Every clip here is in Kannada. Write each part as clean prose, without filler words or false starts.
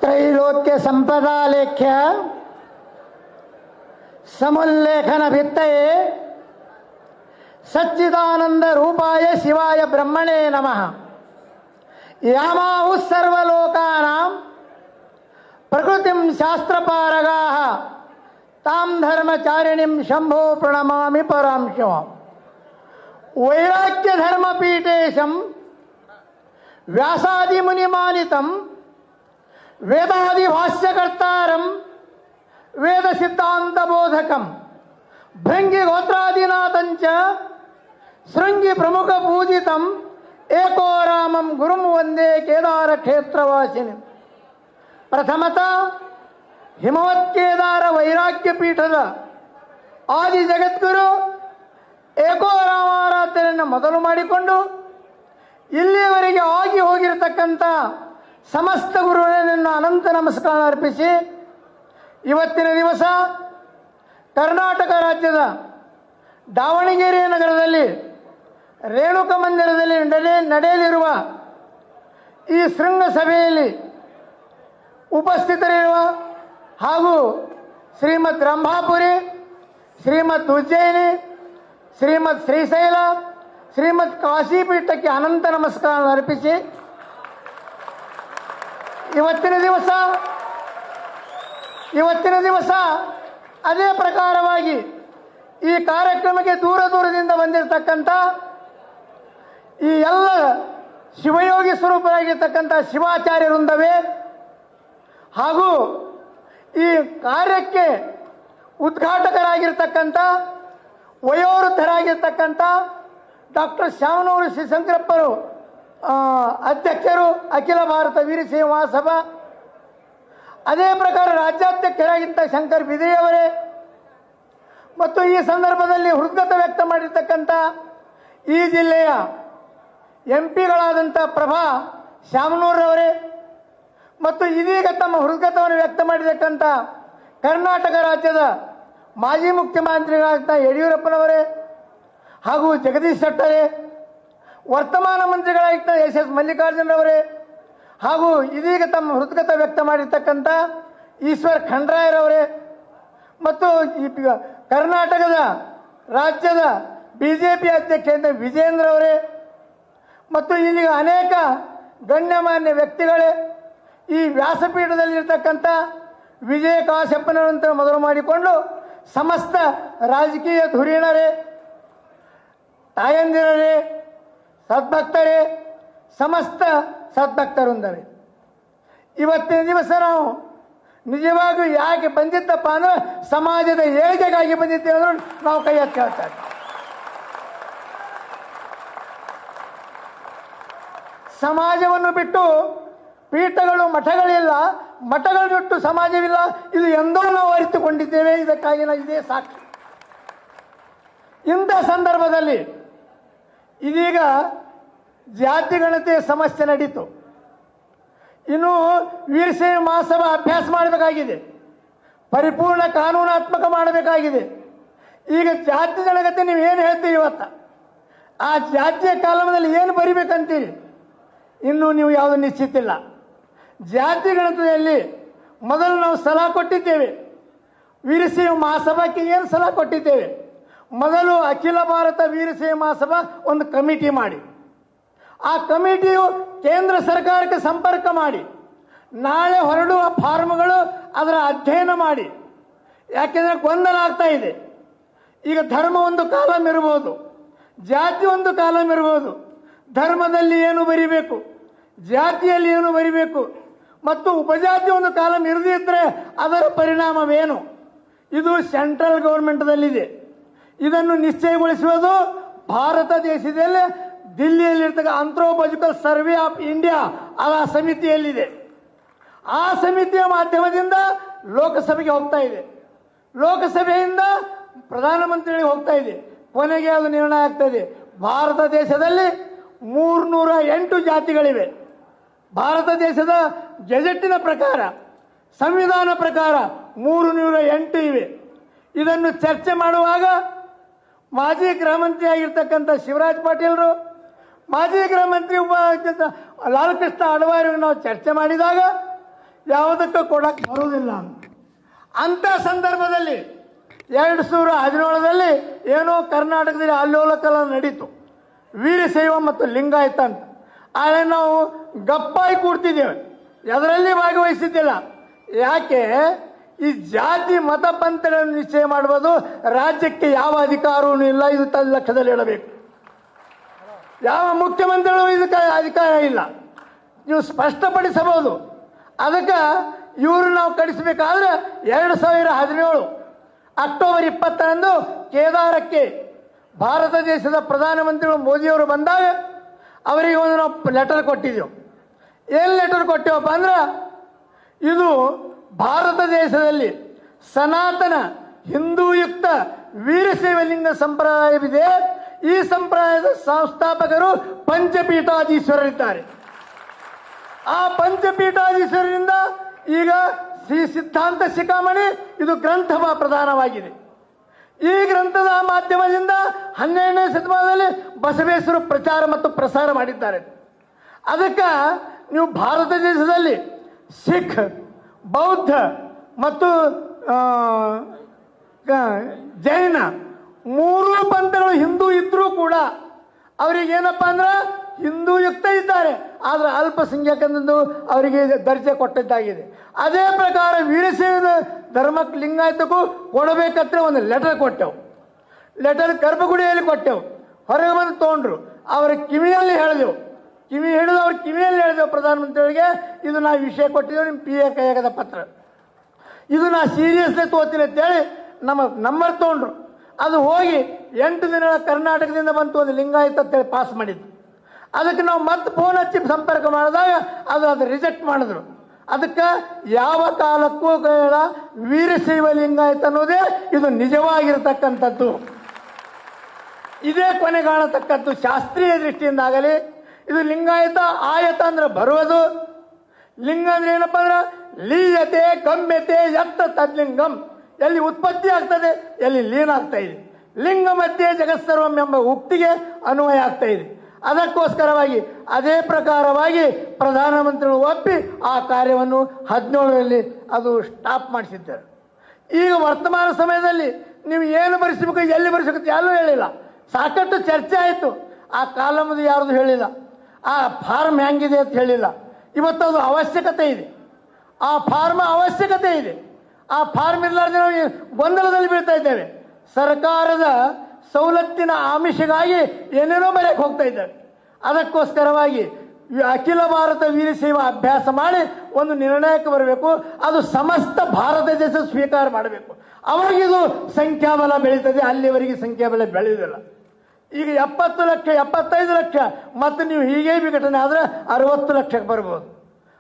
ತ್ರೈಲೋಕ್ಯ ಸಂಪದಾಲೇಖ್ಯ ಸಮುಲ್ಲೇಖನ ಭಿತ್ತಯೇ ಸಚ್ಚಿದಾನಂದ ರೂಪಾಯ ಶಿವಾಯ ಬ್ರಹ್ಮಣೇ ನಮಃ. ಯಾಮಾಹು ಸರ್ವಲೋಕಾನಾಂ ಪ್ರಕೃತಿಂ ಶಾಸ್ತ್ರಪಾರಗಾಃ ತಾಂ ಧರ್ಮಚಾರಿಣಿಂ ಶಂಭೋ ಪ್ರಣಮಾಮಿ ಪರಾಂಶಂ. ವೈರಾಗ್ಯ ಧರ್ಮಪೀಠೇಶಂ ವ್ಯಾಸಾದಿ ಮುನಿಮಾನಿತಂ ವೇದಾದಿ ಭಾಷ್ಯಕರ್ತಾರಂ ವೇದ ಸಿದ್ಧಾಂತ ಬೋಧಕಂ ಭೃಂಗಿ ಗೋತ್ರಾದಿನಾಥಂಚ ಶೃಂಗಿ ಪ್ರಮುಖ ಪೂಜಿತಂ ಏಕೋ ರಾಮಂ ಗುರುಂ ವಂದೇ ಕೇದಾರ ಕ್ಷೇತ್ರವಾಸಿನಿ. ಪ್ರಥಮತಃ ಹಿಮವತ್ ಕೇದಾರ ವೈರಾಗ್ಯ ಪೀಠದ ಆದಿ ಜಗದ್ಗುರು ಏಕೋ ರಾಮಾರಾಧನೆಯನ್ನು ಮೊದಲು ಮಾಡಿಕೊಂಡು ಇಲ್ಲಿಯವರೆಗೆ ಆಗಿ ಹೋಗಿರತಕ್ಕಂಥ ಸಮಸ್ತ ಗುರುಗಳನ್ನು ಅನಂತ ನಮಸ್ಕಾರ ಅರ್ಪಿಸಿ, ಇವತ್ತಿನ ದಿವಸ ಕರ್ನಾಟಕ ರಾಜ್ಯದ ದಾವಣಗೆರೆ ನಗರದಲ್ಲಿ ರೇಣುಕ ಮಂದಿರದಲ್ಲಿ ನಡೆಯಲಿರುವ ಈ ಶೃಂಗಸಭೆಯಲ್ಲಿ ಉಪಸ್ಥಿತರಿರುವ ಹಾಗೂ ಶ್ರೀಮದ್ ರಂಭಾಪುರಿ, ಶ್ರೀಮದ್ ಉಜ್ಜಯಿನಿ, ಶ್ರೀಮದ್ ಶ್ರೀಶೈಲ, ಶ್ರೀಮದ್ ಕಾಶಿಪೀಠಕ್ಕೆ ಅನಂತ ನಮಸ್ಕಾರ ಅರ್ಪಿಸಿ, ಇವತ್ತಿನ ದಿವಸ ಅದೇ ಪ್ರಕಾರವಾಗಿ ಈ ಕಾರ್ಯಕ್ರಮಕ್ಕೆ ದೂರದಿಂದ ಬಂದಿರತಕ್ಕಂಥ ಈ ಎಲ್ಲ ಶಿವಯೋಗಿ ಸ್ವರೂಪರಾಗಿರ್ತಕ್ಕಂಥ ಶಿವಾಚಾರ್ಯ ವೃಂದವೇ ಹಾಗೂ ಈ ಕಾರ್ಯಕ್ಕೆ ಉದ್ಘಾಟಕರಾಗಿರ್ತಕ್ಕಂಥ ವಯೋವೃದ್ಧರಾಗಿರ್ತಕ್ಕಂಥ ಡಾಕ್ಟರ್ ಶ್ಯಾಮನೂರು ಶ್ರೀಶಂಕರಪ್ಪರು ಅಧ್ಯಕ್ಷರು, ಅಖಿಲ ಭಾರತ ವೀರಶೈವ ಮಹಾಸಭಾ. ಅದೇ ಪ್ರಕಾರ ರಾಜ್ಯಾಧ್ಯಕ್ಷರಾಗಿದ್ದ ಶಂಕರ್ ಬಿದ್ರಿಯವರೇ ಮತ್ತು ಈ ಸಂದರ್ಭದಲ್ಲಿ ಹೃದ್ಗತ ವ್ಯಕ್ತ ಮಾಡಿರ್ತಕ್ಕಂಥ ಈ ಜಿಲ್ಲೆಯ ಎಂಪಿಗಳಾದಂಥ ಪ್ರಭಾ ಶ್ಯಾಮನೂರವರೇ ಮತ್ತು ಇದೀಗ ತಮ್ಮ ಹೃದ್ಗತವನ್ನು ವ್ಯಕ್ತ ಮಾಡಿರ್ತಕ್ಕಂಥ ಕರ್ನಾಟಕ ರಾಜ್ಯದ ಮಾಜಿ ಮುಖ್ಯಮಂತ್ರಿಗಳಾದಂಥ ಯಡಿಯೂರಪ್ಪನವರೇ ಹಾಗೂ ಜಗದೀಶ್ ಶೆಟ್ಟರೇ, ವರ್ತಮಾನ ಮಂತ್ರಿಗಳಾಗಿದ್ದ ಎಸ್ ಮಲ್ಲಿಕಾರ್ಜುನರವರೇ ಹಾಗೂ ಇದೀಗ ತಮ್ಮ ಹೃದ್ಗತ ವ್ಯಕ್ತ ಮಾಡಿರ್ತಕ್ಕಂಥ ಈಶ್ವರ್ ಖಂಡ್ರಾಯರವರೇ ಮತ್ತು ಕರ್ನಾಟಕದ ರಾಜ್ಯದ ಬಿಜೆಪಿ ಅಧ್ಯಕ್ಷ ವಿಜೇಂದ್ರ ಅವರೇ ಮತ್ತು ಇಲ್ಲಿಗ ಅನೇಕ ಗಣ್ಯಮಾನ್ಯ ವ್ಯಕ್ತಿಗಳೇ, ಈ ವ್ಯಾಸಪೀಠದಲ್ಲಿರ್ತಕ್ಕಂಥ ವಿಜಯ ಕಾಶ್ಯಪ್ಪನಂತ ಮೊದಲು ಮಾಡಿಕೊಂಡು ಸಮಸ್ತ ರಾಜಕೀಯ ಧುರೀಣರೇ, ತಾಯಂದಿರರೇ, ಸದ್ಭಕ್ತರೇ, ಸಮಸ್ತ ಸದ್ಭಕ್ತರುಂದವೇ, ಇವತ್ತಿನ ದಿವಸ ನಾವು ನಿಜವಾಗಿಯೂ ಯಾಕೆ ಬಂದಿದ್ದಪ್ಪ ಅಂದ್ರೆ ಸಮಾಜದ ಏಳಿಗೆಗಾಗಿ ಬಂದಿದ್ದೇವೆ ಅಂದ್ರೆ ನಾವು ಕೈ ಎತ್ತಿ ಹೇಳ್ತಾ ಇದ್ದೀವಿ. ಸಮಾಜವನ್ನು ಬಿಟ್ಟು ಪೀಠಗಳು ಮಠಗಳಿಲ್ಲ, ಮಠಗಳು ಬಿಟ್ಟು ಸಮಾಜವಿಲ್ಲ, ಇದು ಎಂದೋ ನಾವು ಅರಿತುಕೊಂಡಿದ್ದೇವೆ. ಇದಕ್ಕಾಗಿ ನಾವು ಇದೇ ಸಾಕ್ಷಿ. ಇಂಥ ಸಂದರ್ಭದಲ್ಲಿ ಇದೀಗ ಜಾತಿ ಗಣತಿಯ ಸಮಸ್ಯೆ ನಡೀತು. ಇನ್ನು ವೀರಶೈವ ಮಹಾಸಭಾ ಅಭ್ಯಾಸ ಮಾಡಬೇಕಾಗಿದೆ, ಪರಿಪೂರ್ಣ ಕಾನೂನಾತ್ಮಕ ಮಾಡಬೇಕಾಗಿದೆ. ಈಗ ಜಾತಿ ಜನಗತಿ ನೀವು ಏನು ಹೇಳ್ತೀರಿ ಇವತ್ತ, ಆ ಜಾತಿಯ ಕಾಲಮದಲ್ಲಿ ಏನು ಬರಿಬೇಕಂತೀರಿ, ಇನ್ನೂ ನೀವು ಯಾವುದು ನಿಶ್ಚಿತ ಇಲ್ಲ. ಜಾತಿ ಗಣತಿಯಲ್ಲಿ ಮೊದಲು ನಾವು ಸಲಹೆ ಕೊಟ್ಟಿದ್ದೇವೆ, ವೀರಶೈವ ಮಹಾಸಭಾಕ್ಕೆ ಏನು ಸಲಹೆ ಕೊಟ್ಟಿದ್ದೇವೆ, ಮೊದಲು ಅಖಿಲ ಭಾರತ ವೀರಶೈವ ಮಹಾಸಭಾ ಒಂದು ಕಮಿಟಿ ಮಾಡಿ, ಆ ಕಮಿಟಿಯು ಕೇಂದ್ರ ಸರ್ಕಾರಕ್ಕೆ ಸಂಪರ್ಕ ಮಾಡಿ, ನಾಳೆ ಹೊರಡುವ ಫಾರ್ಮ್ಗಳು ಅದರ ಅಧ್ಯಯನ ಮಾಡಿ. ಯಾಕೆಂದರೆ ಗೊಂದಲ ಆಗ್ತಾ ಇದೆ. ಈಗ ಧರ್ಮ ಒಂದು ಕಾಲಮ್ ಇರಬಹುದು, ಜಾತಿ ಒಂದು ಕಾಲಮ್ ಇರಬಹುದು. ಧರ್ಮದಲ್ಲಿ ಏನು ಬರಿಬೇಕು, ಜಾತಿಯಲ್ಲಿ ಏನು ಬರಿಬೇಕು ಮತ್ತು ಉಪಜಾತಿ ಒಂದು ಕಾಲಮ್ ಇರದಿದ್ದರೆ ಅದರ ಪರಿಣಾಮವೇನು, ಇದು ಸೆಂಟ್ರಲ್ ಗೌರ್ಮೆಂಟ್ದಲ್ಲಿದೆ. ಇದನ್ನು ನಿಶ್ಚಯಗೊಳಿಸುವುದು ಭಾರತ ದೇಶದಲ್ಲಿ ದಿಲ್ಲಿಯಲ್ಲಿರ್ತಕ್ಕ ಆಂಥ್ರೋಪಾಲಜಿಕಲ್ ಸರ್ವೆ ಆಫ್ ಇಂಡಿಯಾ ಆ ಸಮಿತಿಯಲ್ಲಿದೆ. ಆ ಸಮಿತಿಯ ಮಾಧ್ಯಮದಿಂದ ಲೋಕಸಭೆಗೆ ಹೋಗ್ತಾ ಇದೆ, ಲೋಕಸಭೆಯಿಂದ ಪ್ರಧಾನಮಂತ್ರಿಗಳಿಗೆ ಹೋಗ್ತಾ ಇದೆ, ಕೊನೆಗೆ ಅದು ನಿರ್ಣಯ ಆಗ್ತಾ ಇದೆ. ಭಾರತ ದೇಶದಲ್ಲಿ 308 ಜಾತಿಗಳಿವೆ. ಭಾರತ ದೇಶದ ಗೆಜೆಟ್ಟಿನ ಪ್ರಕಾರ, ಸಂವಿಧಾನ ಪ್ರಕಾರ 308 ಇವೆ. ಇದನ್ನು ಚರ್ಚೆ ಮಾಡುವಾಗ ಮಾಜಿ ಗೃಹ ಮಂತ್ರಿ ಆಗಿರ್ತಕ್ಕಂಥ ಶಿವರಾಜ್ ಪಾಟೀಲ್ರು, ಮಾಜಿ ಗೃಹ ಮಂತ್ರಿ ಲಾಲ್ ಕೃಷ್ಣ ಅಡ್ವಾಣಿಯವರು ನಾವು ಚರ್ಚೆ ಮಾಡಿದಾಗ ಯಾವುದಕ್ಕೂ ಕೊಡಕ್ಕೆ ಬರುವುದಿಲ್ಲ ಅಂತ ಸಂದರ್ಭದಲ್ಲಿ 2017ರಲ್ಲಿ ಏನೋ ಕರ್ನಾಟಕದಲ್ಲಿ ಅಲ್ಲೋಲಕಲ್ಲ ನಡೀತು, ವೀರಶೈವ ಮತ್ತು ಲಿಂಗಾಯತ ಅಂತ. ಆದರೆ ನಾವು ಗಪ್ಪಾಗಿ ಕೂಡ್ತಿದ್ದೇವೆ, ಅದರಲ್ಲಿ ಭಾಗವಹಿಸಿದ್ದಿಲ್ಲ. ಯಾಕೆ? ಈ ಜಾತಿ ಮತ ಪಂಥಗಳನ್ನು ನಿಶ್ಚಯ ಮಾಡುವುದು ರಾಜ್ಯಕ್ಕೆ ಯಾವ ಅಧಿಕಾರವೂ ಇಲ್ಲ. ಇದು ಲಕ್ಷ್ಯದಲ್ಲಿ ಇಡಬೇಕು. ಯಾವ ಮುಖ್ಯಮಂತ್ರಿಗಳು ಇದಕ್ಕೆ ಅಧಿಕಾರ ಇಲ್ಲ, ನೀವು ಸ್ಪಷ್ಟಪಡಿಸಬಹುದು. ಅದಕ್ಕೆ ಇವರು ನಾವು ಕಳಿಸಬೇಕಾದ್ರೆ 2017 ಅಕ್ಟೋಬರ್ 20ರಂದು ಕೇದಾರಕ್ಕೆ ಭಾರತ ದೇಶದ ಪ್ರಧಾನಮಂತ್ರಿಗಳು ಮೋದಿಯವರು ಬಂದಾಗ ಅವರಿಗೆ ಒಂದು ನಾವು ಲೆಟರ್ ಕೊಟ್ಟಿದ್ದೆವು. ಏನು ಲೆಟರ್ ಕೊಟ್ಟೆವಪ್ಪ ಅಂದ್ರೆ, ಇದು ಭಾರತ ದೇಶದಲ್ಲಿ ಸನಾತನ ಹಿಂದೂಯುಕ್ತ ವೀರಶೈವಲಿಂಗ ಸಂಪ್ರದಾಯವಿದೆ. ಈ ಸಂಪ್ರದಾಯದ ಸಂಸ್ಥಾಪಕರು ಪಂಚಪೀಠಾಧೀಶ್ವರರಿದ್ದಾರೆ. ಆ ಪಂಚಪೀಠಾಧೀಶ್ವರರಿಂದ ಈಗ ಶ್ರೀ ಸಿದ್ಧಾಂತ ಶಿಖಾಮಣಿ ಇದು ಗ್ರಂಥ ಪ್ರಧಾನವಾಗಿದೆ. ಈ ಗ್ರಂಥದ ಮಾಧ್ಯಮದಿಂದ 12ನೇ ಶತಮಾನದಲ್ಲಿ ಬಸವೇಶ್ವರ ಪ್ರಚಾರ ಮತ್ತು ಪ್ರಸಾರ ಮಾಡಿದ್ದಾರೆ. ಅದಕ್ಕೆ ನೀವು ಭಾರತ ದೇಶದಲ್ಲಿ ಸಿಖ್, ಬೌದ್ಧ ಮತ್ತು ಜೈನ ಮೂರೂ ಪಂಥಗಳು ಹಿಂದೂ ಇದ್ರೂ ಕೂಡ ಅವರಿಗೇನಪ್ಪ ಅಂದ್ರೆ ಹಿಂದೂಯುಕ್ತ ಇದ್ದಾರೆ, ಆದರೆ ಅಲ್ಪಸಂಖ್ಯಾತಂದು ಅವರಿಗೆ ದರ್ಜೆ ಕೊಟ್ಟಿದ್ದಾಗಿದೆ. ಅದೇ ಪ್ರಕಾರ ವೀರಶೈವ ಧರ್ಮಕ್ಕೆ ಲಿಂಗಾಯತಕ್ಕೂ ಕೊಡಬೇಕಂದ್ರೆ ಒಂದು ಲೆಟರ್ ಕೊಟ್ಟೆವು. ಲೆಟರ್ ಗರ್ಭಗುಡಿಯಲ್ಲಿ ಕೊಟ್ಟೆವು. ಹೊರಗೆ ಬಂದು ತೊಗೊಂಡ್ರು. ಅವರ ಕಿವಿಯಲ್ಲಿ ಹೇಳಿದೆವು, ಕಿವಿ ಹಿಡಿದು ಅವ್ರ ಕಿವಿಯಲ್ಲಿ ಹೇಳಿದೆವು ಪ್ರಧಾನಮಂತ್ರಿಗಳಿಗೆ, ಇದು ನಾವು ವಿಷಯ ಕೊಟ್ಟಿದ್ದೇವೆ, ನಿಮ್ಮ PA ಕೈಯಾಗದ ಪತ್ರ, ಇದು ನಾ ಸೀರಿಯಸ್ಲಿ ತೋತೀನಿ ಅಂತೇಳಿ ನಮ್ಮ ನಂಬರ್ ತೊಗೊಂಡ್ರು. ಅದು ಹೋಗಿ 8 ದಿನಗಳ ಕರ್ನಾಟಕದಿಂದ ಬಂತು, ಒಂದು ಲಿಂಗಾಯತ ಅಂತೇಳಿ ಪಾಸ್ ಮಾಡಿದ್ದು. ಅದಕ್ಕೆ ನಾವು ಮತ್ತೆ ಫೋನ್ ಹಚ್ಚಿ ಸಂಪರ್ಕ ಮಾಡಿದಾಗ ಅದು ರಿಜೆಕ್ಟ್ ಮಾಡಿದ್ರು. ಅದಕ್ಕೆ ಯಾವ ಕಾಲಕ್ಕೂ ವೀರಶೈವ ಲಿಂಗಾಯತ ಅನ್ನೋದೇ ಇದು ನಿಜವಾಗಿರತಕ್ಕಂಥದ್ದು, ಇದೇ ಕೊನೆಗಾಣತಕ್ಕದ್ದು. ಶಾಸ್ತ್ರೀಯ ದೃಷ್ಟಿಯಿಂದಾಗಲಿ ಇದು ಲಿಂಗಾಯತ ಆಯತ ಅಂದ್ರೆ ಬರುವುದು. ಲಿಂಗ ಅಂದ್ರೆ ಏನಪ್ಪ ಅಂದ್ರೆ ಲೀಯತೆ ಗಮ್ಯತೆ ಯತ್ತ ತದ್ಲಿಂಗಂ, ಎಲ್ಲಿ ಉತ್ಪತ್ತಿ ಆಗ್ತದೆ ಎಲ್ಲಿ ಲೀನ ಆಗ್ತಾ ಇದೆ. ಲಿಂಗ ಮಧ್ಯೆ ಜಗತ್ಸರ್ವಂ ಎಂಬ ಉಕ್ತಿಗೆ ಅನ್ವಯ ಆಗ್ತಾ ಇದೆ. ಅದಕ್ಕೋಸ್ಕರವಾಗಿ ಅದೇ ಪ್ರಕಾರವಾಗಿ ಪ್ರಧಾನಮಂತ್ರಿಗಳು ಒಪ್ಪಿ ಆ ಕಾರ್ಯವನ್ನು 17ರಲ್ಲಿ ಅದು ಸ್ಟಾಪ್ ಮಾಡಿಸಿದ್ದಾರೆ. ಈಗ ವರ್ತಮಾನ ಸಮಯದಲ್ಲಿ ನೀವು ಏನು ಬರೆಸಬೇಕು, ಎಲ್ಲಿ ಬರೆಸಬೇಕು ಎಲ್ಲೂ ಹೇಳಿಲ್ಲ. ಸಾಕಷ್ಟು ಚರ್ಚೆ ಆಯಿತು, ಆ ಕಾಲಮದು ಯಾರ್ದು ಹೇಳಿಲ್ಲ, ಆ ಫಾರ್ಮ್ ಹೆಂಗಿದೆ ಅಂತ ಹೇಳಿಲ್ಲ. ಇವತ್ತು ಅದು ಅವಶ್ಯಕತೆ ಇದೆ, ಆ ಫಾರ್ಮ್ ಅವಶ್ಯಕತೆ ಇದೆ. ಆ ಫಾರ್ಮ್ ಇರಲಾರ್ದೆ ನಾವು ಗೊಂದಲದಲ್ಲಿ ಬೀಳ್ತಾ ಇದ್ದೇವೆ. ಸರ್ಕಾರದ ಸವಲತ್ತಿನ ಆಮಿಷಗಾಗಿ ಏನೇನೋ ಬರೆಯಕ್ಕೆ ಹೋಗ್ತಾ ಇದ್ದಾರೆ. ಅದಕ್ಕೋಸ್ಕರವಾಗಿ ಅಖಿಲ ಭಾರತ ವೀರಶೈವ ಅಭ್ಯಾಸ ಮಾಡಿ ಒಂದು ನಿರ್ಣಯಕ್ಕೆ ಬರಬೇಕು. ಅದು ಸಮಸ್ತ ಭಾರತ ದೇಶ ಸ್ವೀಕಾರ ಮಾಡಬೇಕು. ಅವರಿಗಿದು ಸಂಖ್ಯಾಬಲ ಬೆಳೀತದೆ, ಅಲ್ಲಿವರೆಗೆ ಸಂಖ್ಯಾಬಲ ಬೆಳೆಯುವುದಿಲ್ಲ. ಈಗ 70 ಲಕ್ಷ 75 ಲಕ್ಷ ಮತ್ತು ನೀವು ಹೀಗೆ ವಿಘಟನೆ ಆದರೆ 60 ಲಕ್ಷಕ್ಕೆ ಬರ್ಬೋದು.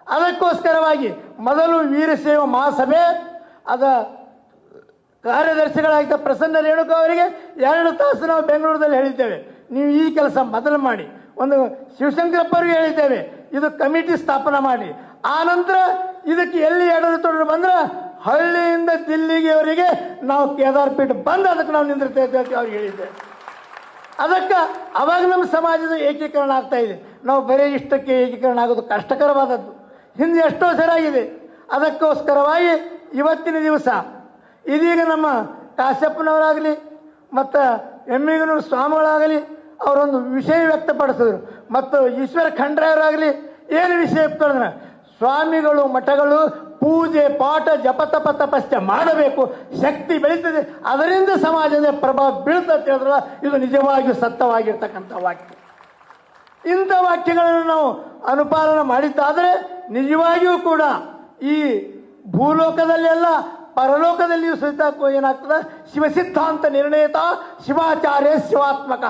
ಅದಕ್ಕೋಸ್ಕರವಾಗಿ ಮೊದಲು ವೀರಶೈವ ಮಹಾಸಭೆ ಅದ ಕಾರ್ಯದರ್ಶಿಗಳಾಗಿದ್ದ ಪ್ರಸನ್ನ ರೇಣುಕಾ ಅವರಿಗೆ 2 ತಾಸು ನಾವು ಬೆಂಗಳೂರಲ್ಲಿ ಹೇಳಿದ್ದೇವೆ, ನೀವು ಈ ಕೆಲಸ ಮೊದಲು ಮಾಡಿ. ಒಂದು ಶಿವಶಂಕರಪ್ಪ ಅವರಿಗೆ ಹೇಳಿದ್ದೇವೆ, ಇದು ಕಮಿಟಿ ಸ್ಥಾಪನೆ ಮಾಡಿ. ಆ ನಂತರ ಇದಕ್ಕೆ ಎಲ್ಲಿ ಎಡರು ತೊಡರು ಬಂದ್ರೆ ಹಳ್ಳಿಯಿಂದ ದಿಲ್ಲಿಗೆವರೆಗೆ ನಾವು ಕೇದಾರ ಪೀಠ ಬಂದು ಅದಕ್ಕೆ ನಾವು ನಿಂದಿರ್ತೇವೆ ಅಂತ ಅವ್ರಿಗೆ ಹೇಳಿದ್ದೇವೆ. ಅದಕ್ಕೆ ಅವಾಗ ನಮ್ಮ ಸಮಾಜದ ಏಕೀಕರಣ ಆಗ್ತಾ ಇದೆ. ನಾವು ಬರೀ ಇಷ್ಟಕ್ಕೆ ಏಕೀಕರಣ ಆಗೋದು ಕಷ್ಟಕರವಾದದ್ದು, ಹಿಂದೆ ಎಷ್ಟೋ ಸರಿಯಾಗಿದೆ. ಅದಕ್ಕೋಸ್ಕರವಾಗಿ ಇವತ್ತಿನ ದಿವಸ ಇದೀಗ ನಮ್ಮ ಕಾಶ್ಯಪ್ಪನವರಾಗಲಿ ಮತ್ತು ಎಮ್ಮಿಗನೂರು ಸ್ವಾಮಿಗಳಾಗಲಿ ಅವರೊಂದು ವಿಷಯ ವ್ಯಕ್ತಪಡಿಸಿದ್ರು, ಮತ್ತು ಈಶ್ವರ ಖಂಡ್ರೆಯವರಾಗಲಿ ಏನು ವಿಷಯ ವ್ಯಕ್ತಪಡಿಸಿದ್ರೆ, ಸ್ವಾಮಿಗಳು ಮಠಗಳು ಪೂಜೆ ಪಾಠ ಜಪತಪ ತಪಸ್ಯ ಮಾಡಬೇಕು, ಶಕ್ತಿ ಬೆಳೀತದೆ, ಅದರಿಂದ ಸಮಾಜದ ಪ್ರಭಾವ ಬೀಳ್ತದೆ ಹೇಳಿದ್ರೆ ಇದು ನಿಜವಾಗಿಯೂ ಸತ್ಯವಾಗಿರ್ತಕ್ಕಂಥ ವಾಕ್ಯ. ಇಂಥ ವಾಕ್ಯಗಳನ್ನು ನಾವು ಅನುಪಾಲನೆ ಮಾಡಿದ್ದಾದರೆ ನಿಜವಾಗಿಯೂ ಕೂಡ ಈ ಭೂಲೋಕದಲ್ಲೆಲ್ಲ ಪರಲೋಕದಲ್ಲಿಯೂ ಸಹಿತ ಏನಾಗ್ತದೆ, ಶಿವಸಿದ್ಧಾಂತ ನಿರ್ಣಯತ ಶಿವಾಚಾರ್ಯ ಶಿವಾತ್ಮಕ.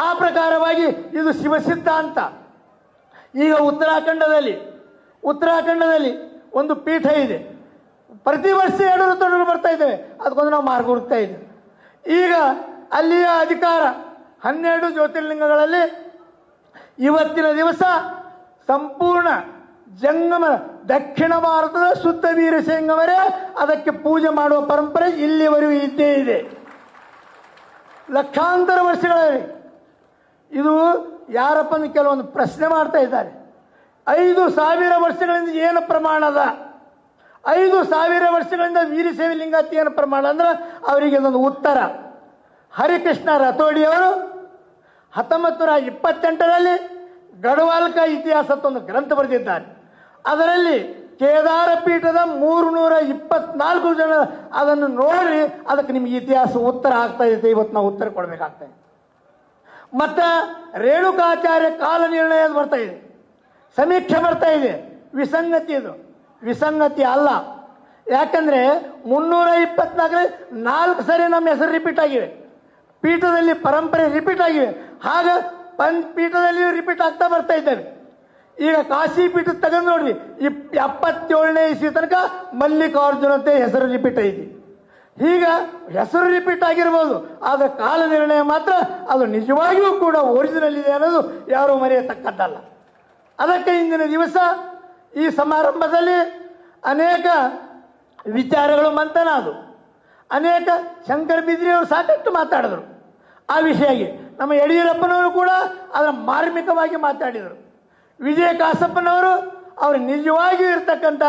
ಆ ಪ್ರಕಾರವಾಗಿ ಇದು ಶಿವಸಿದ್ಧಾಂತ. ಈಗ ಉತ್ತರಾಖಂಡದಲ್ಲಿ ಒಂದು ಪೀಠ ಇದೆ. ಪ್ರತಿ ವರ್ಷ 2 ತೊಡರು ಬರ್ತಾ ಇದ್ದೇವೆ, ಅದಕ್ಕೊಂದು ನಾವು ಮಾರ್ಗ ಹುಡುಕ್ತಾ ಇದ್ದೇವೆ. ಈಗ ಅಲ್ಲಿಯ ಅಧಿಕಾರ 12 ಜ್ಯೋತಿರ್ಲಿಂಗಗಳಲ್ಲಿ ಇವತ್ತಿನ ದಿವಸ ಸಂಪೂರ್ಣ ಜಂಗಮ ದಕ್ಷಿಣ ಭಾರತದ ಶುದ್ಧ ವೀರಶೈವರೇ ಅದಕ್ಕೆ ಪೂಜೆ ಮಾಡುವ ಪರಂಪರೆ ಇಲ್ಲಿವರೆಗೂ ಇದ್ದೇ ಇದೆ, ಲಕ್ಷಾಂತರ ವರ್ಷಗಳಲ್ಲಿ. ಇದು ಯಾರಪ್ಪ ಕೆಲವೊಂದು ಪ್ರಶ್ನೆ ಮಾಡ್ತಾ ಇದ್ದಾರೆ, 5,000 ವರ್ಷಗಳಿಂದ ಏನು ಪ್ರಮಾಣದ 5,000 ವರ್ಷಗಳಿಂದ ವೀರಶೈವ ಲಿಂಗಾಯತ ಏನು ಪ್ರಮಾಣ ಅಂದ್ರೆ ಅವರಿಗೆ ಇದೊಂದು ಉತ್ತರ. ಹರಿಕೃಷ್ಣ ರಥೋಡಿಯವರು 1928ರಲ್ಲಿ ಗಢವಾಲ್ಕ ಇತಿಹಾಸ ಅಂತ ಒಂದು ಗ್ರಂಥ ಬರೆದಿದ್ದಾರೆ. ಅದರಲ್ಲಿ ಕೇದಾರ ಪೀಠದ 324 ಜನ ಅದನ್ನು ನೋಡಿ ಅದಕ್ಕೆ ನಿಮ್ಗೆ ಇತಿಹಾಸ ಉತ್ತರ ಆಗ್ತಾ ಇದೆ. ಇವತ್ತು ನಾವು ಉತ್ತರ ಕೊಡಬೇಕಾಗ್ತಾ ಇದೆ. ಮತ್ತು ರೇಣುಕಾಚಾರ್ಯ ಕಾಲ ನಿರ್ಣಯ ಬರ್ತಾ ಇದೆ, ಸಮೀಕ್ಷೆ ಬರ್ತಾ ಇದೆ. ವಿಸಂಗತಿ, ಇದು ವಿಸಂಗತಿ ಅಲ್ಲ. ಯಾಕಂದ್ರೆ 324 4 ಸರಿ ನಮ್ಮ ಹೆಸರು ರಿಪೀಟ್ ಆಗಿವೆ, ಪೀಠದಲ್ಲಿ ಪರಂಪರೆ ರಿಪೀಟ್ ಆಗಿವೆ. ಹಾಗ ಪೀಠದಲ್ಲಿಯೂ ರಿಪೀಟ್ ಆಗ್ತಾ ಬರ್ತಾ ಇದ್ದೇವೆ. ಈಗ ಕಾಶಿ ಪೀಠ ತೆಗೆದು ನೋಡ್ರಿ, 77ನೇ ಇಸ್ವಿ ತನಕ ಮಲ್ಲಿಕಾರ್ಜುನತೆ ಹೆಸರು ರಿಪೀಟ್ ಐತಿ. ಈಗ ಹೆಸರು ರಿಪೀಟ್ ಆಗಿರ್ಬೋದು, ಆದರೆ ಕಾಲ ನಿರ್ಣಯ ಮಾತ್ರ ಅದು ನಿಜವಾಗಿಯೂ ಕೂಡ ಒರಿಜಿನಲ್ ಇದೆ ಅನ್ನೋದು ಯಾರೂ ಮರೆಯತಕ್ಕದ್ದಲ್ಲ. ಅದಕ್ಕೆ ಇಂದಿನ ದಿವಸ ಈ ಸಮಾರಂಭದಲ್ಲಿ ಅನೇಕ ವಿಚಾರಗಳು ಮಂಥನ ಅದು. ಅನೇಕ ಶಂಕರ ಬಿದ್ರಿ ಅವರು ಸಾಕಷ್ಟು ಮಾತಾಡಿದರು ಆ ವಿಷಯಕ್ಕೆ. ನಮ್ಮ ಯಡಿಯೂರಪ್ಪನವರು ಕೂಡ ಅದರ ಮಾರ್ಮಿಕವಾಗಿ ಮಾತಾಡಿದರು. ವಿಜಯ ಕಾಸಪ್ಪನವರು ಅವರು ನಿಜವಾಗಿಯೂ ಇರ್ತಕ್ಕಂಥ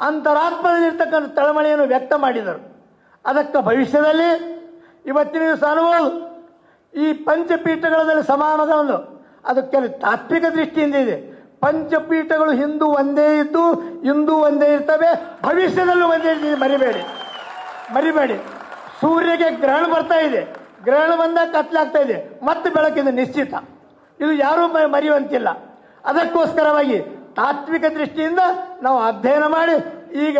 ಅಂತರಾತ್ಮದಲ್ಲಿರ್ತಕ್ಕಂಥ ತಳಮಳೆಯನ್ನು ವ್ಯಕ್ತ ಮಾಡಿದರು. ಅದಕ್ಕೆ ಭವಿಷ್ಯದಲ್ಲಿ ಇವತ್ತಿನ ದಿವಸ ಅನುಭವ ಈ ಪಂಚಪೀಠಗಳಲ್ಲಿ ಸಮಾಗಮಗಳು ಅದಕ್ಕೆ ತಾತ್ವಿಕ ದೃಷ್ಟಿಯಿಂದ ಇದೆ. ಪಂಚಪೀಠಗಳು ಹಿಂದೂ ಒಂದೇ ಇದ್ದು ಹಿಂದೂ ಒಂದೇ ಇರ್ತವೆ, ಭವಿಷ್ಯದಲ್ಲೂ ಒಂದೇ ಮರಿಬೇಡಿ. ಸೂರ್ಯಗೆ ಗ್ರಹಣ ಬರ್ತಾ ಇದೆ, ಗ್ರಹಣ ಬಂದಾಗ ಕತ್ಲಾಗ್ತಾ ಇದೆ, ಮತ್ತೆ ಬೆಳಕಿದೆ ನಿಶ್ಚಿತ. ಇದು ಯಾರೂ ಮರೆಯುವಂತಿಲ್ಲ. ಅದಕ್ಕೋಸ್ಕರವಾಗಿ ತಾತ್ವಿಕ ದೃಷ್ಟಿಯಿಂದ ನಾವು ಅಧ್ಯಯನ ಮಾಡಿ ಈಗ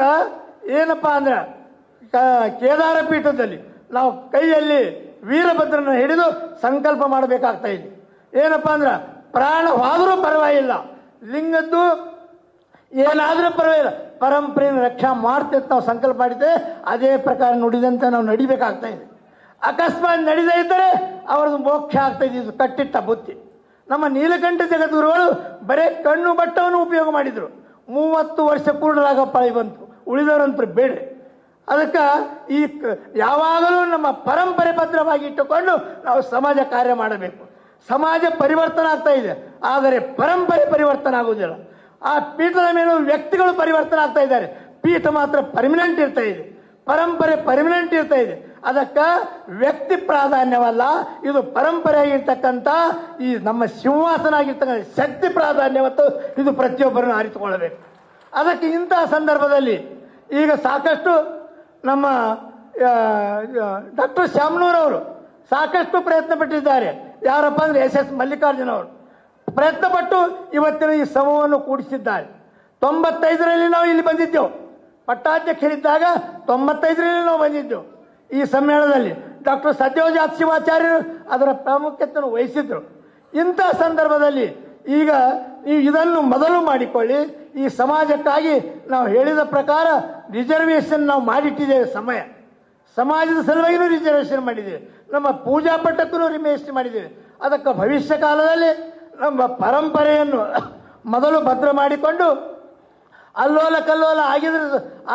ಏನಪ್ಪ ಅಂದ್ರೆ ಕೇದಾರ ಪೀಠದಲ್ಲಿ ನಾವು ಕೈಯಲ್ಲಿ ವೀರಭದ್ರನ ಹಿಡಿದು ಸಂಕಲ್ಪ ಮಾಡಬೇಕಾಗ್ತಾ ಇದೆ. ಏನಪ್ಪ ಅಂದ್ರೆ ಪ್ರಾಣ ಹೋದರೂ ಪರವಾಗಿಲ್ಲ, ಲಿಂಗದ್ದು ಏನಾದರೂ ಪರವಾಗಿಲ್ಲ, ಪರಂಪರೆಯನ್ನು ರಕ್ಷಾ ಮಾಡ್ತೇವೆ ನಾವು ಸಂಕಲ್ಪ ಮಾಡಿದ್ದೇವೆ. ಅದೇ ಪ್ರಕಾರ ನುಡಿದಂತೆ ನಾವು ನಡಿಬೇಕಾಗ್ತಾ ಇದೆ. ಅಕಸ್ಮಾತ್ ನಡೆದೇ ಇದ್ದರೆ ಅವರದ್ದು ಮೋಕ್ಷ ಆಗ್ತಾ ಇದೆ. ಇದು ಕಟ್ಟಿಟ್ಟ ಬುತ್ತಿ. ನಮ್ಮ ನೀಲಕಂಠ ಜಗದ್ಗುರುಗಳು ಬರೇ ಕಣ್ಣು ಬಟ್ಟವನ್ನು ಉಪಯೋಗ ಮಾಡಿದರು. 30 ವರ್ಷ ಪೂರ್ಣರಾಗ ಪಾಳಿ ಬಂತು, ಉಳಿದವರಂತೂ ಬೇಡ. ಅದಕ್ಕೆ ಈ ಯಾವಾಗಲೂ ನಮ್ಮ ಪರಂಪರೆ ಭದ್ರವಾಗಿ ಇಟ್ಟುಕೊಂಡು ನಾವು ಸಮಾಜ ಕಾರ್ಯ ಮಾಡಬೇಕು. ಸಮಾಜ ಪರಿವರ್ತನೆ ಆಗ್ತಾ ಇದೆ, ಆದರೆ ಪರಂಪರೆ ಪರಿವರ್ತನೆ ಆಗುವುದಿಲ್ಲ. ಆ ಪೀಠದ ಮೇಲೂ ವ್ಯಕ್ತಿಗಳು ಪರಿವರ್ತನೆ ಆಗ್ತಾ ಇದ್ದಾರೆ, ಪೀಠ ಮಾತ್ರ ಪರ್ಮನೆಂಟ್ ಇರ್ತಾ ಇದೆ, ಪರಂಪರೆ ಪರ್ಮನೆಂಟ್ ಇರ್ತಾ ಇದೆ. ಅದಕ್ಕೆ ವ್ಯಕ್ತಿ ಪ್ರಾಧಾನ್ಯವಲ್ಲ, ಇದು ಪರಂಪರೆಯಾಗಿರ್ತಕ್ಕಂಥ ಈ ನಮ್ಮ ಸಿಂಹಾಸನ ಆಗಿರ್ತಕ್ಕಂಥ ಶಕ್ತಿ ಪ್ರಾಧಾನ್ಯವತ್ತು. ಇದು ಪ್ರತಿಯೊಬ್ಬರನ್ನು ಅರಿತುಕೊಳ್ಳಬೇಕು. ಅದಕ್ಕೆ ಇಂತಹ ಸಂದರ್ಭದಲ್ಲಿ ಈಗ ಸಾಕಷ್ಟು ನಮ್ಮ ಡಾಕ್ಟರ್ ಶ್ಯಾಮನೂರವರು ಸಾಕಷ್ಟು ಪ್ರಯತ್ನ ಪಟ್ಟಿದ್ದಾರೆ. ಯಾರಪ್ಪ ಅಂದರೆ SS ಮಲ್ಲಿಕಾರ್ಜುನ ಅವರು ಪ್ರಯತ್ನಪಟ್ಟು ಇವತ್ತಿನ ಈ ಸಮೂಹವನ್ನು ಕೂಡಿಸಿದ್ದಾರೆ. 95ರಲ್ಲಿ ನಾವು ಇಲ್ಲಿ ಬಂದಿದ್ದೆವು, ಪಟ್ಟಾಧ್ಯಕ್ಷರಿದ್ದಾಗ 95ರಲ್ಲಿ ನಾವು ಬಂದಿದ್ದೆವು. ಈ ಸಮ್ಮೇಳನದಲ್ಲಿ ಡಾಕ್ಟರ್ ಸತ್ಯವಜಾತ್ ಶಿವಾಚಾರ್ಯರು ಅದರ ಪ್ರಾಮುಖ್ಯತೆಯನ್ನು ವಹಿಸಿದ್ರು. ಇಂಥ ಸಂದರ್ಭದಲ್ಲಿ ಈಗ ನೀವು ಇದನ್ನು ಮೊದಲು ಮಾಡಿಕೊಳ್ಳಿ. ಈ ಸಮಾಜಕ್ಕಾಗಿ ನಾವು ಹೇಳಿದ ಪ್ರಕಾರ ರಿಸರ್ವೇಷನ್ ನಾವು ಮಾಡಿಟ್ಟಿದ್ದೇವೆ. ಸಮಾಜದ ಸಲುವಾಗಿಯೂ ರಿಸರ್ವೇಷನ್ ಮಾಡಿದ್ದೇವೆ, ನಮ್ಮ ಪೂಜಾ ಪಟ್ಟಕ್ಕೂ ರಿಸರ್ವೇಷನ್ ಮಾಡಿದ್ದೇವೆ. ಅದಕ್ಕೆ ಭವಿಷ್ಯ ಕಾಲದಲ್ಲಿ ನಮ್ಮ ಪರಂಪರೆಯನ್ನು ಮೊದಲು ಭದ್ರ ಮಾಡಿಕೊಂಡು ಅಲ್ಲೋಲ ಕಲ್ಲೋಲ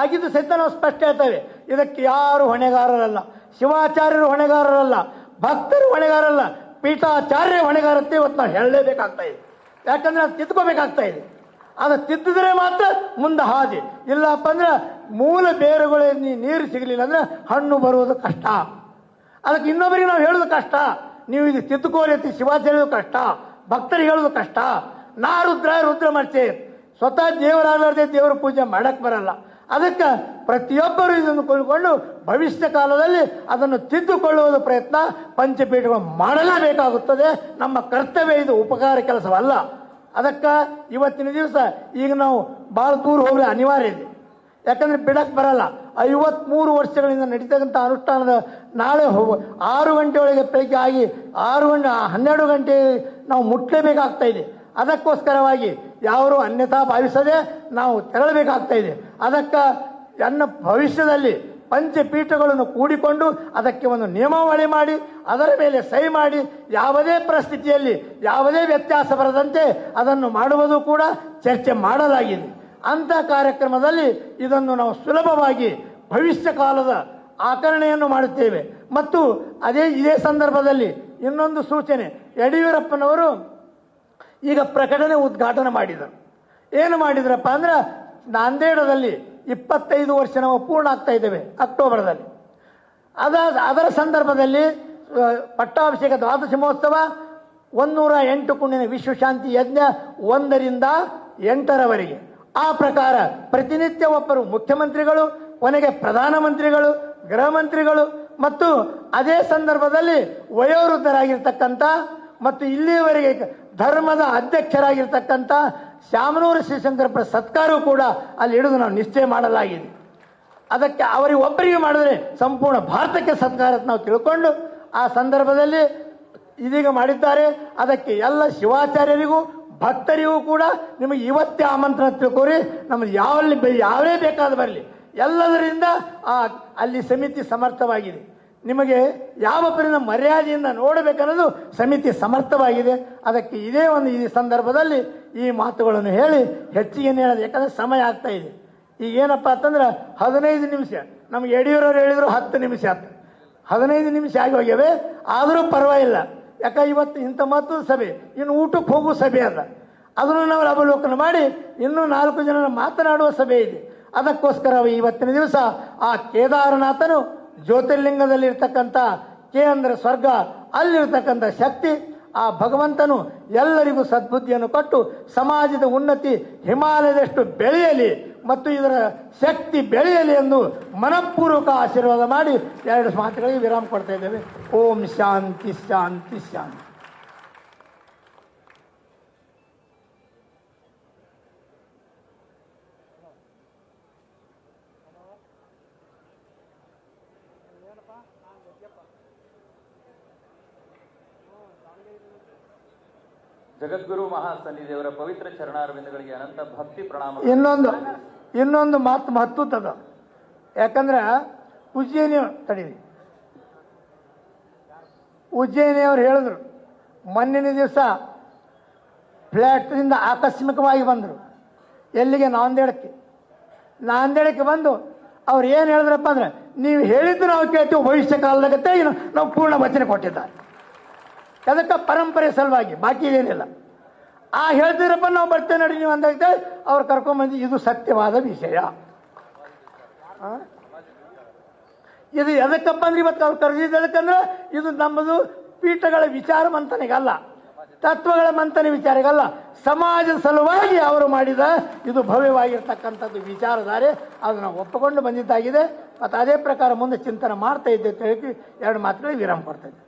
ಆಗಿದ್ದು ಸಹಿತ ನಾವು ಸ್ಪಷ್ಟ ಹೇಳ್ತೇವೆ. ಇದಕ್ಕೆ ಯಾರು ಹೊಣೆಗಾರರಲ್ಲ, ಶಿವಾಚಾರ್ಯರು ಹೊಣೆಗಾರರಲ್ಲ, ಭಕ್ತರು ಹೊಣೆಗಾರರಲ್ಲ, ಪೀಠಾಚಾರ್ಯ ಹೊಣೆಗಾರತ್ತೆ ಇವತ್ತು ನಾವು ಹೇಳಲೇಬೇಕಾಗ್ತಾ ಇದೆ. ಯಾಕಂದ್ರೆ ಅದು ತಿದ್ಕೋಬೇಕಾಗ್ತಾ ಇದೆ. ಅದು ತಿದ್ದಿದ್ರೆ ಮಾತ್ರ ಮುಂದೆ ಹಾದಿ. ಇಲ್ಲಪ್ಪ ಅಂದ್ರೆ ಮೂಲ ಬೇರುಗಳು ನೀರು ಸಿಗಲಿಲ್ಲ ಅಂದ್ರೆ ಹಣ್ಣು ಬರುವುದು ಕಷ್ಟ. ಅದಕ್ಕೆ ಇನ್ನೊಬ್ಬರಿಗೆ ನಾವು ಹೇಳೋದು ಕಷ್ಟ. ನೀವು ಇದು ತಿದ್ದುಕೋರಿ ಶಿವಾಚಾರ್ಯದು ಕಷ್ಟ, ಭಕ್ತರಿಗೆ ಹೇಳೋದು ಕಷ್ಟ. ನಾ ರುದ್ರ ಮಾಡ್ತೇ ಸ್ವತಃ ದೇವರಾಗಲಾರ್ದೆ ದೇವರ ಪೂಜೆ ಮಾಡಕ್ಕೆ ಬರಲ್ಲ. ಅದಕ್ಕೆ ಪ್ರತಿಯೊಬ್ಬರು ಇದನ್ನು ಕೊಳ್ಳಿಕೊಂಡು ಭವಿಷ್ಯ ಕಾಲದಲ್ಲಿ ಅದನ್ನು ತಿದ್ದುಕೊಳ್ಳುವ ಪ್ರಯತ್ನ ಪಂಚಪೀಠಗಳು ಮಾಡಲೇಬೇಕಾಗುತ್ತದೆ. ನಮ್ಮ ಕರ್ತವ್ಯ, ಇದು ಉಪಕಾರ ಕೆಲಸವಲ್ಲ. ಅದಕ್ಕೆ ಇವತ್ತಿನ ದಿವಸ ಈಗ ನಾವು ಭಾಳ ದೂರ ಹೋಗಲಿ ಅನಿವಾರ್ಯ ಇದೆ. ಯಾಕಂದರೆ ಬಿಡಕ್ಕೆ ಬರಲ್ಲ. 53 ವರ್ಷಗಳಿಂದ ನಡೀತಕ್ಕಂಥ ಅನುಷ್ಠಾನದ ನಾಳೆ 6 ಗಂಟೆ ಒಳಗೆ ಬೆಳಗ್ಗೆ ಆಗಿ 12 ಗಂಟೆ ನಾವು ಮುಟ್ಟಲೇಬೇಕಾಗ್ತಾ ಇದೆ. ಅದಕ್ಕೋಸ್ಕರವಾಗಿ ಯಾರು ಅನ್ಯಥಾ ಭಾವಿಸದೆ ನಾವು ತೆರಳಬೇಕಾಗ್ತಾ ಇದೆ. ಅದಕ್ಕೆ ಭವಿಷ್ಯದಲ್ಲಿ ಪಂಚಪೀಠಗಳನ್ನು ಕೂಡಿಕೊಂಡು ಅದಕ್ಕೆ ಒಂದು ನಿಯಮಾವಳಿ ಮಾಡಿ ಅದರ ಮೇಲೆ ಸಹಿ ಮಾಡಿ ಯಾವುದೇ ಪರಿಸ್ಥಿತಿಯಲ್ಲಿ ಯಾವುದೇ ವ್ಯತ್ಯಾಸ ಬರದಂತೆ ಅದನ್ನು ಮಾಡುವುದು ಕೂಡ ಚರ್ಚೆ ಮಾಡಲಾಗಿದೆ. ಅಂಥ ಕಾರ್ಯಕ್ರಮದಲ್ಲಿ ಇದನ್ನು ನಾವು ಸುಲಭವಾಗಿ ಭವಿಷ್ಯ ಕಾಲದ ಆಚರಣೆಯನ್ನು ಮಾಡುತ್ತೇವೆ. ಮತ್ತು ಇದೇ ಸಂದರ್ಭದಲ್ಲಿ ಇನ್ನೊಂದು ಸೂಚನೆ, ಯಡಿಯೂರಪ್ಪನವರು ಈಗ ಪ್ರಕಟಣೆ ಉದ್ಘಾಟನೆ ಮಾಡಿದರು. ಏನು ಮಾಡಿದ್ರಪ್ಪ ಅಂದ್ರೆ ನಾಂದೇಡದಲ್ಲಿ 25 ವರ್ಷ ನಾವು ಪೂರ್ಣ ಆಗ್ತಾ ಇದ್ದೇವೆ ಅಕ್ಟೋಬರ್ದಲ್ಲಿ. ಅದರ ಸಂದರ್ಭದಲ್ಲಿ ಪಟ್ಟಾಭಿಷೇಕ ದ್ವಾದಶಿ ಮಹೋತ್ಸವ 108 ಕುಂಡಿನ ವಿಶ್ವಶಾಂತಿ ಯಜ್ಞ 1ರಿಂದ 8ರವರೆಗೆ. ಆ ಪ್ರಕಾರ ಪ್ರತಿನಿತ್ಯ ಒಬ್ಬರು ಮುಖ್ಯಮಂತ್ರಿಗಳು, ಕೊನೆಗೆ ಪ್ರಧಾನಮಂತ್ರಿಗಳು, ಗೃಹ ಮಂತ್ರಿಗಳು ಮತ್ತು ಅದೇ ಸಂದರ್ಭದಲ್ಲಿ ವಯೋವೃದ್ಧರಾಗಿರ್ತಕ್ಕಂಥ ಮತ್ತು ಇಲ್ಲಿಯವರೆಗೆ ಧರ್ಮದ ಅಧ್ಯಕ್ಷರಾಗಿರ್ತಕ್ಕಂಥ ಶಾಮನೂರು ಶಿವಶಂಕರಪ್ಪರ ಸತ್ಕಾರವೂ ಕೂಡ ಅಲ್ಲಿ ಹಿಡಿದು ನಾವು ನಿಶ್ಚಯ ಮಾಡಲಾಗಿದೆ. ಅದಕ್ಕೆ ಅವರಿಗೆ ಒಬ್ಬರಿಗೆ ಮಾಡಿದ್ರೆ ಸಂಪೂರ್ಣ ಭಾರತಕ್ಕೆ ಸತ್ಕಾರ ಅಂತ ನಾವು ತಿಳ್ಕೊಂಡು ಆ ಸಂದರ್ಭದಲ್ಲಿ ಇದೀಗ ಮಾಡಿದ್ದಾರೆ. ಅದಕ್ಕೆ ಎಲ್ಲ ಶಿವಾಚಾರ್ಯರಿಗೂ ಭಕ್ತರಿಗೂ ಕೂಡ ನಿಮಗೆ ಇವತ್ತೇ ಆಮಂತ್ರಣ ತಿಳ್ಕೋರಿ. ನಮಗೆ ಯಾವೇ ಬೇಕಾದ ಬರಲಿ, ಎಲ್ಲದರಿಂದ ಅಲ್ಲಿ ಸಮಿತಿ ಸಮರ್ಥವಾಗಿದೆ. ನಿಮಗೆ ಯಾವ ಪರಿಣಾಮ ಮರ್ಯಾದೆಯಿಂದ ನೋಡಬೇಕನ್ನೋದು ಸಮಿತಿ ಸಮರ್ಥವಾಗಿದೆ. ಅದಕ್ಕೆ ಇದೇ ಒಂದು ಈ ಸಂದರ್ಭದಲ್ಲಿ ಈ ಮಾತುಗಳನ್ನು ಹೇಳಿ ಹೆಚ್ಚಿಗೆ ಹೇಳೋದು, ಯಾಕಂದರೆ ಸಮಯ ಆಗ್ತಾ ಇದೆ. ಈಗ ಏನಪ್ಪ ಅಂತಂದ್ರೆ 15 ನಿಮಿಷ, ನಮ್ಗೆ ಯಡಿಯೂರವ್ರು ಹೇಳಿದ್ರು 10 ನಿಮಿಷ ಆಯ್ತು, 15 ನಿಮಿಷ ಆಗಿ ಹೋಗ್ಯವೆ. ಆದರೂ ಪರವಾಗಿಲ್ಲ, ಯಾಕೆ ಇವತ್ತು ಇಂಥ ಮಹತ್ವದ ಸಭೆ, ಇನ್ನು ಊಟಕ್ಕೆ ಹೋಗುವ ಸಭೆ ಅಲ್ಲ, ಅದನ್ನು ನಾವು ಅವಲೋಕನ ಮಾಡಿ ಇನ್ನೂ 4 ಜನ ಮಾತನಾಡುವ ಸಭೆ ಇದೆ. ಅದಕ್ಕೋಸ್ಕರ ಇವತ್ತಿನ ದಿವಸ ಆ ಕೇದಾರನಾಥನು ಜ್ಯೋತಿರ್ಲಿಂಗದಲ್ಲಿರ್ತಕ್ಕಂಥ ಕೆ ಅಂದರೆ ಸ್ವರ್ಗ, ಅಲ್ಲಿರ್ತಕ್ಕಂಥ ಶಕ್ತಿ, ಆ ಭಗವಂತನು ಎಲ್ಲರಿಗೂ ಸದ್ಬುದ್ಧಿಯನ್ನು ಕೊಟ್ಟು ಸಮಾಜದ ಉನ್ನತಿ ಹಿಮಾಲಯದಷ್ಟು ಬೆಳೆಯಲಿ ಮತ್ತು ಇದರ ಶಕ್ತಿ ಬೆಳೆಯಲಿ ಎಂದು ಮನಪೂರ್ವಕ ಆಶೀರ್ವಾದ ಮಾಡಿ 2 ಮಾತುಗಳಿಗೆ ವಿರಾಮ ಕೊಡ್ತಾ ಇದ್ದೇವೆ. ಓಂ ಶಾಂತಿ ಶಾಂತಿ ಶಾಂತಿ. ಜಗದ್ಗುರು ಮಹಾಸನ್ನಿಧಿಯವರ ಪವಿತ್ರ ಚರಣಾರವಿಂದಗಳಿಗೆ ಅನಂತ ಭಕ್ತಿ ಪ್ರಣಾಮ. ಇನ್ನೊಂದು ಮಾತು ಮಹತ್ವದ, ಯಾಕಂದ್ರೆ ಉಜ್ಜಯಿನಿಯವರು ಹೇಳಿದ್ರು, ಮೊನ್ನಿನ ದಿವಸ ಫ್ಲ್ಯಾಟ್ನಿಂದ ಆಕಸ್ಮಿಕವಾಗಿ ಬಂದರು. ಎಲ್ಲಿಗೆ? ನಾಂದೇಡಕ್ಕೆ ಬಂದು ಅವ್ರು ಏನು ಹೇಳಿದ್ರಪ್ಪ ಅಂದ್ರೆ, ನೀವು ಹೇಳಿದ್ದು ನಾವು ಕೇಳ್ತೀವಿ, ಭವಿಷ್ಯ ಕಾಲದಾಗತ್ತೆ ನಾವು ಪೂರ್ಣ ವಚನ ಕೊಟ್ಟಿದ್ದಾರೆ. ಅದಕ್ಕೆ ಪರಂಪರೆ ಸಲುವಾಗಿ, ಬಾಕಿ ಏನಿಲ್ಲ. ಹೇಳ್ತಿದ್ರಪ್ಪ ನಾವು ಬರ್ತೇವೆ ನೋಡಿ ನೀವು ಅಂದಾಗ್ತೇ ಅವ್ರು ಕರ್ಕೊಂಡ್ಬಂದು, ಇದು ಸತ್ಯವಾದ ವಿಷಯ. ಇದು ಎದಕ್ಕಪ್ಪ ಅಂದ್ರೆ ಇವತ್ತು ಅವ್ರು ಕರೆದಿದ್ದಕ್ಕಂದ್ರೆ ಇದು ನಮ್ಮದು ಪೀಠಗಳ ವಿಚಾರ ಮಂಥನೆಗಲ್ಲ, ತತ್ವಗಳ ಮಂಥನೆ ವಿಚಾರಗಲ್ಲ, ಸಮಾಜದ ಸಲುವಾಗಿ ಅವರು ಮಾಡಿದ ಇದು ಭವ್ಯವಾಗಿರ್ತಕ್ಕಂಥದ್ದು ವಿಚಾರಧಾರೆ. ಅದು ನಾವು ಒಪ್ಪಿಕೊಂಡು ಬಂದಿದ್ದಾಗಿದೆ. ಮತ್ತು ಅದೇ ಪ್ರಕಾರ ಮುಂದೆ ಚಿಂತನೆ ಮಾಡ್ತಾ ಇದ್ದೇವೆ. 2 ಮಾತುಗಳಿಗೆ ವಿರಾಮ ಕೊಡ್ತಾ ಇದ್ದೇವೆ.